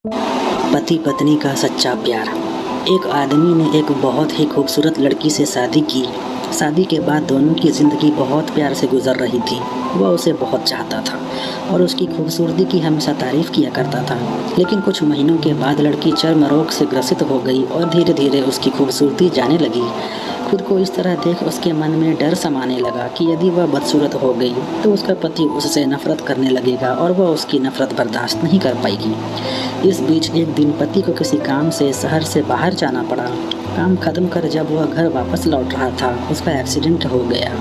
पति पत्नी का सच्चा प्यार। एक आदमी ने एक बहुत ही खूबसूरत लड़की से शादी की। शादी के बाद दोनों की ज़िंदगी बहुत प्यार से गुजर रही थी। वह उसे बहुत चाहता था और उसकी खूबसूरती की हमेशा तारीफ़ किया करता था। लेकिन कुछ महीनों के बाद लड़की चर्म रोग से ग्रसित हो गई और धीरे धीरे उसकी खूबसूरती जाने लगी। खुद को इस तरह देख उसके मन में डर समाने लगा कि यदि वह बदसूरत हो गई तो उसका पति उससे नफरत करने लगेगा और वह उसकी नफरत बर्दाश्त नहीं कर पाएगी। इस बीच एक दिन पति को किसी काम से शहर से बाहर जाना पड़ा। काम खत्म कर जब वह घर वापस लौट रहा था, उसका एक्सीडेंट हो गया।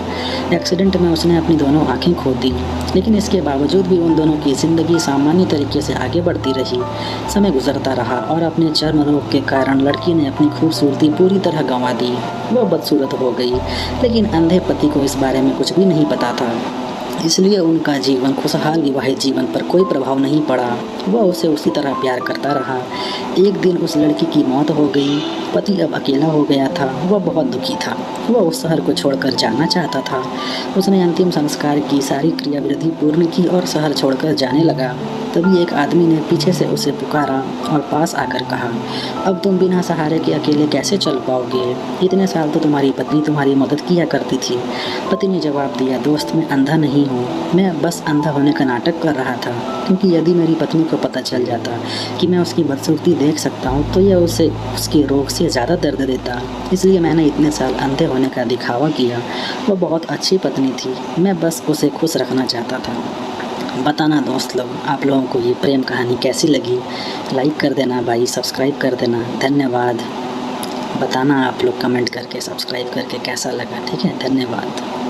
एक्सीडेंट में उसने अपनी दोनों आंखें खो दी, लेकिन इसके बावजूद भी उन दोनों की ज़िंदगी सामान्य तरीके से आगे बढ़ती रही। समय गुजरता रहा और अपने चर्म रोग के कारण लड़की ने अपनी खूबसूरती पूरी तरह गंवा दी। वह बदसूरत हो गई, लेकिन अंधे पति को इस बारे में कुछ भी नहीं पता था। इसलिए उनका जीवन खुशहाल विवाहित जीवन पर कोई प्रभाव नहीं पड़ा। वह उसे उसी तरह प्यार करता रहा। एक दिन उस लड़की की मौत हो गई। पति अब अकेला हो गया था। वह बहुत दुखी था। वह उस शहर को छोड़कर जाना चाहता था। उसने अंतिम संस्कार की सारी क्रियाविधि पूर्ण की और शहर छोड़कर जाने लगा। तभी एक आदमी ने पीछे से उसे पुकारा और पास आकर कहा, अब तुम बिना सहारे के अकेले कैसे चल पाओगे? इतने साल तो तुम्हारी पत्नी तुम्हारी मदद किया करती थी। पति ने जवाब दिया, दोस्त मैं अंधा नहीं हूँ, मैं बस अंधा होने का नाटक कर रहा था, क्योंकि यदि मेरी पत्नी को पता चल जाता कि मैं उसकी बदसूरती देख सकता हूँ तो यह उसे उसके रोग से ज़्यादा दर्द देता। इसलिए मैंने इतने साल अंधे होने का दिखावा किया। वह बहुत अच्छी पत्नी थी, मैं बस उसे खुश रखना चाहता था। बताना दोस्त लोग, आप लोगों को ये प्रेम कहानी कैसी लगी? लाइक कर देना भाई, सब्सक्राइब कर देना। धन्यवाद। बताना आप लोग कमेंट करके, सब्सक्राइब करके कैसा लगा। ठीक है, धन्यवाद।